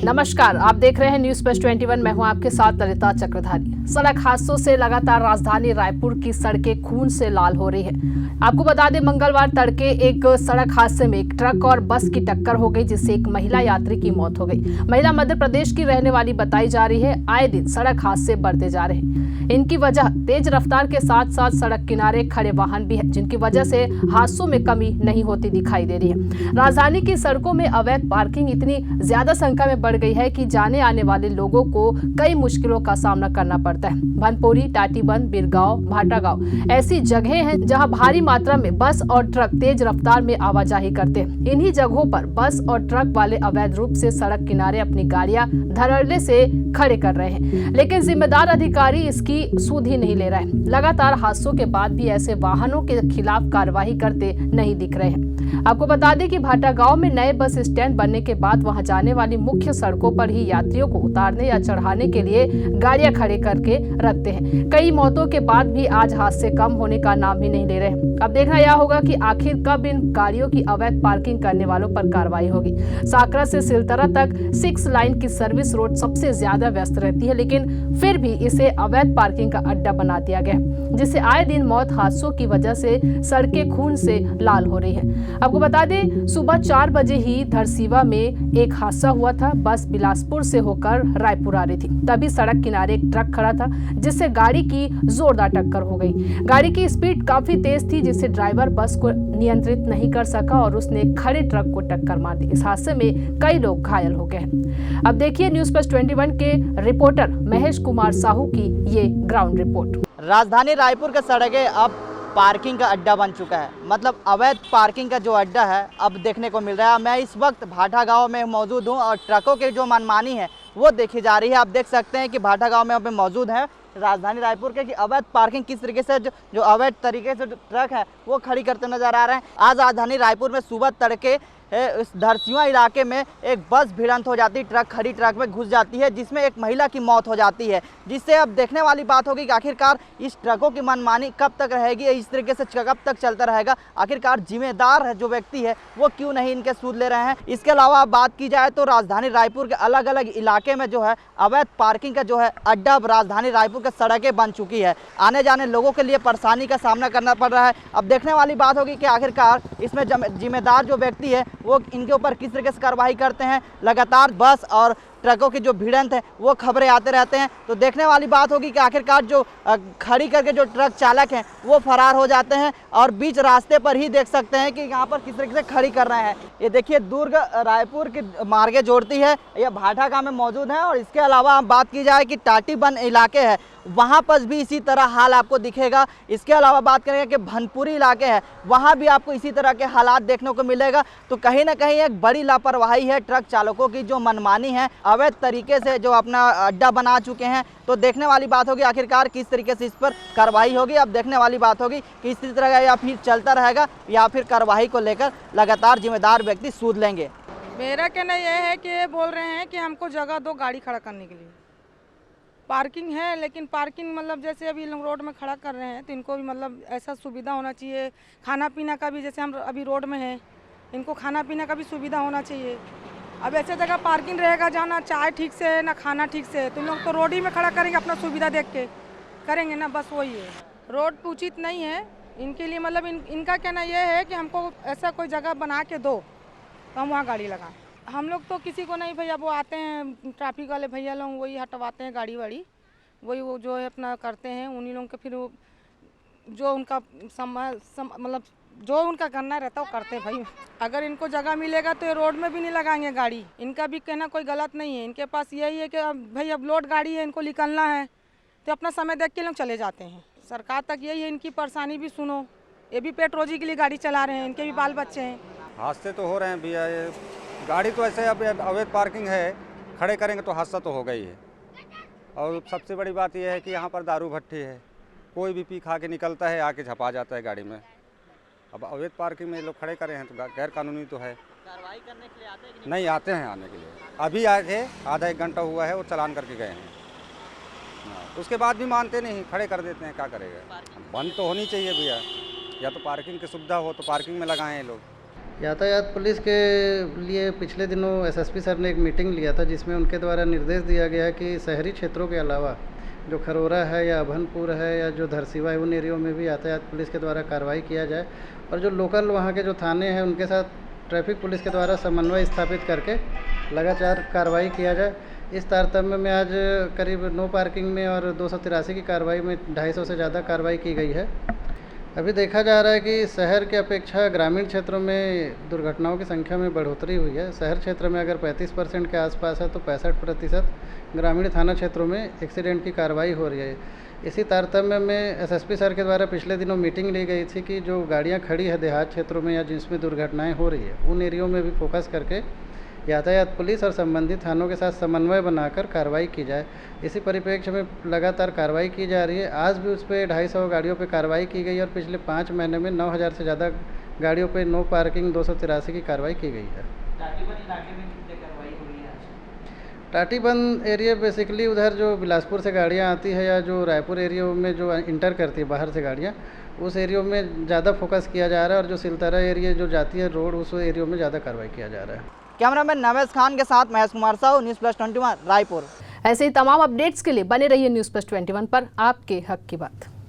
नमस्कार, आप देख रहे हैं न्यूज प्लस 21। मैं हूं आपके साथ ललिता चक्रधारी। सड़क हादसों से लगातार राजधानी रायपुर की सड़कें खून से लाल हो रही है। आपको बता दें, मंगलवार तड़के एक सड़क हादसे में एक ट्रक और बस की टक्कर हो गई, जिससे एक महिला यात्री की मौत हो गई। महिला मध्य प्रदेश की रहने वाली बताई जा रही है। आए दिन सड़क हादसे बढ़ते जा रहे हैं। इनकी वजह तेज रफ्तार के साथ साथ सड़क किनारे खड़े वाहन भी है, जिनकी वजह से हादसों में कमी नहीं होती दिखाई दे रही है। राजधानी की सड़कों में अवैध पार्किंग इतनी ज्यादा संख्या में बढ़ गई है कि जाने आने वाले लोगों को कई मुश्किलों का सामना करना पड़ता है। भनपुरी, टाटीबंध, बिरगांव, भाटागांव ऐसी जगह हैं जहां भारी मात्रा में बस और ट्रक तेज रफ्तार में आवाजाही करते हैं। इन्हीं जगहों पर बस और ट्रक वाले अवैध रूप से सड़क किनारे अपनी गाड़ियां धड़ल्ले से खड़े कर रहे हैं, लेकिन जिम्मेदार अधिकारी इसकी सुध ही नहीं ले रहा है। लगातार हादसों के बाद भी ऐसे वाहनों के खिलाफ कार्रवाई करते नहीं दिख रहे हैं। आपको बता दें कि भाटागांव में नए बस स्टैंड बनने के बाद वहां जाने वाली मुख्य सड़कों पर ही यात्रियों को उतारने या चढ़ाने के लिए गाड़ियां खड़े करके रखते हैं। कई मौतों के बाद भी आज हादसे कम होने का नाम ही नहीं ले रहे। अब देखना यह होगा कि आखिर कब इन गाड़ियों की अवैध पार्किंग करने वालों पर कार्रवाई होगी। साकरा से सिलतरा तक 6 लाइन की सर्विस रोड सबसे ज्यादा व्यस्त रहती है, लेकिन फिर भी इसे अवैध पार्किंग का अड्डा बना दिया गया, जिससे आए दिन मौत हादसों की वजह से सड़कें खून से लाल हो रही है। आपको बता दें, सुबह 4 बजे ही धरसीवा में एक हादसा हुआ था। बस बिलासपुर से होकर रायपुर आ रही थी, तभी सड़क किनारे एक ट्रक खड़ा था, जिससे गाड़ी की जोरदार टक्कर हो गई। गाड़ी की स्पीड काफी तेज थी, जिससे ड्राइवर बस को नियंत्रित नहीं कर सका और उसने खड़े ट्रक को टक्कर मार दी। इस हादसे में कई लोग घायल हो गए। अब देखिए न्यूज प्लस 21 के रिपोर्टर महेश कुमार साहू की ये ग्राउंड रिपोर्ट। राजधानी रायपुर के सड़कें अब पार्किंग का अड्डा बन चुका है। मतलब अवैध पार्किंग का जो अड्डा है अब देखने को मिल रहा है। मैं इस वक्त भाटागांव में मौजूद हूं और ट्रकों की जो मनमानी है वो देखी जा रही है। आप देख सकते हैं कि भाटागांव में अब मौजूद है राजधानी रायपुर के कि अवैध पार्किंग किस तरीके से जो अवैध तरीके से ट्रक है वो खड़ी करते नजर आ रहे हैं। आज राजधानी रायपुर में सुबह तड़के इस धरसीवा इलाके में एक बस भिड़ंत हो जाती है, ट्रक खड़ी ट्रक में घुस जाती है, जिसमें एक महिला की मौत हो जाती है। जिससे अब देखने वाली बात होगी कि आखिरकार इस ट्रकों की मनमानी कब तक रहेगी, इस तरीके से कब तक चलता रहेगा। आखिरकार जिम्मेदार है जो व्यक्ति है वो क्यों नहीं इनके सूद ले रहे हैं। इसके अलावा बात की जाए तो राजधानी रायपुर के अलग अलग इलाके में जो है अवैध पार्किंग का जो है अड्डा राजधानी रायपुर के सड़कें बन चुकी है। आने जाने लोगों के लिए परेशानी का सामना करना पड़ रहा है। अब देखने वाली बात होगी कि आखिरकार इसमें जिम्मेदार जो व्यक्ति है वो इनके ऊपर किस तरीके से कार्रवाई करते हैं। लगातार बस और ट्रकों की जो भिड़ंत है वो खबरें आते रहते हैं, तो देखने वाली बात होगी कि आखिरकार जो खड़ी करके जो ट्रक चालक हैं वो फरार हो जाते हैं और बीच रास्ते पर ही देख सकते हैं कि यहाँ पर किस तरीके से खड़ी कर रहे हैं। ये देखिए दुर्ग रायपुर की मार्गे जोड़ती है, यह भाटागांव में मौजूद है। और इसके अलावा बात की जाए कि टाटीबंध इलाके है वहाँ पर भी इसी तरह हाल आपको दिखेगा। इसके अलावा बात करेंगे कि भनपुरी इलाके है वहाँ भी आपको इसी तरह के हालात देखने को मिलेगा। तो कहीं ना कहीं एक बड़ी लापरवाही है ट्रक चालकों की, जो मनमानी है, अवैध तरीके से जो अपना अड्डा बना चुके हैं। तो देखने वाली बात होगी आखिरकार किस तरीके से इस पर कार्रवाई होगी। अब देखने वाली बात होगी कि इसी तरह या फिर चलता रहेगा या फिर कार्रवाई को लेकर लगातार जिम्मेदार व्यक्ति सूद लेंगे। मेरा कहना यह है कि ये बोल रहे हैं कि हमको जगह दो गाड़ी खड़ा करने के लिए। पार्किंग है, लेकिन पार्किंग मतलब जैसे अभी लोग रोड में खड़ा कर रहे हैं तो इनको भी मतलब ऐसा सुविधा होना चाहिए। खाना पीना का भी, जैसे हम अभी रोड में हैं, इनको खाना पीना का भी सुविधा होना चाहिए। अब ऐसे जगह पार्किंग रहेगा जहाँ ना चाय ठीक से है ना खाना ठीक से है, तो लोग तो रोड ही में खड़ा करेंगे, अपना सुविधा देख के करेंगे ना, बस वही है। रोड उचित नहीं है इनके लिए। मतलब इनका कहना यह है कि हमको ऐसा कोई जगह बना के दो तो हम वहाँ गाड़ी लगाएं। हम लोग तो किसी को नहीं भैया, वो आते हैं ट्रैफिक वाले भैया लोग, वही हटवाते हैं गाड़ी वाड़ी, वही वो जो है अपना करते हैं। उन्हीं लोगों के फिर जो उनका मतलब जो उनका करना रहता है वो करते हैं भाई। अगर इनको जगह मिलेगा तो ये रोड में भी नहीं लगाएंगे गाड़ी। इनका भी कहना कोई गलत नहीं है। इनके पास यही है कि भाई अब लोड गाड़ी है, इनको निकलना है तो अपना समय देख के लोग चले जाते हैं। सरकार तक यही है इनकी परेशानी भी सुनो। ये भी पेट रोजी के लिए गाड़ी चला रहे हैं, इनके भी बाल बच्चे हैं। हादसे तो हो रहे हैं भैया। ये गाड़ी तो ऐसे अब अवैध पार्किंग है, खड़े करेंगे तो हादसा तो होगा ही है। और सबसे बड़ी बात यह है कि यहाँ पर दारू भट्टी है, कोई भी पी खा के निकलता है, आके झपा जाता है गाड़ी में। अब अवैध पार्किंग में लोग खड़े करे हैं तो गैर कानूनी तो है। कार्रवाई करने के लिए आते हैं कि नहीं आते हैं, आने के लिए अभी आए थे, आधा 1 घंटा हुआ है, वो चालान करके गए हैं। उसके बाद भी मानते नहीं, खड़े कर देते हैं। क्या करेगा, बंद तो होनी चाहिए भैया। या तो पार्किंग की सुविधा हो तो पार्किंग में लगाएं ये लोग। यातायात पुलिस के लिए पिछले दिनों एसएसपी सर ने एक मीटिंग लिया था, जिसमें उनके द्वारा निर्देश दिया गया है कि शहरी क्षेत्रों के अलावा जो खरोरा है या अभनपुर है या जो धरसीवा है, उन एरियो में भी यातायात पुलिस के द्वारा कार्रवाई किया जाए और जो लोकल वहाँ के जो थाने हैं उनके साथ ट्रैफिक पुलिस के द्वारा समन्वय स्थापित करके लगातार कार्रवाई किया जाए। इस तारतम्य में आज करीब नो पार्किंग में और 283 की कार्रवाई में 250 से ज़्यादा कार्रवाई की गई है। अभी देखा जा रहा है कि शहर की अपेक्षा ग्रामीण क्षेत्रों में दुर्घटनाओं की संख्या में बढ़ोतरी हुई है। शहर क्षेत्र में अगर 35% के आसपास है तो 65% ग्रामीण थाना क्षेत्रों में एक्सीडेंट की कार्रवाई हो रही है। इसी तारतम्य में एसएसपी सर के द्वारा पिछले दिनों मीटिंग ली गई थी कि जो गाड़ियां खड़ी है देहात क्षेत्रों में या जिसमें दुर्घटनाएं हो रही है, उन एरियो में भी फोकस करके यातायात पुलिस और संबंधित थानों के साथ समन्वय बनाकर कार्रवाई की जाए। इसी परिप्रेक्ष्य में लगातार कार्रवाई की जा रही है। आज भी उस पर 250 गाड़ियों पर कार्रवाई की गई और पिछले 5 महीने में 9000 से ज़्यादा गाड़ियों पर नो पार्किंग 283 की कार्रवाई की गई है। टाटीबंद एरिया बेसिकली उधर जो बिलासपुर से गाड़ियाँ आती है या जो रायपुर एरिया में जो इंटर करती है बाहर से गाड़ियाँ, उस एरिया में ज़्यादा फोकस किया जा रहा है और जो सिलतरा एरिया जो जाती है रोड, उस एरिया में ज़्यादा कार्रवाई किया जा रहा है। कैमरामैन नवेश खान के साथ महेश कुमार साहू, न्यूज़+21 रायपुर। ऐसे ही तमाम अपडेट्स के लिए बने रहिए न्यूज़+21 पर। आपके हक की बात।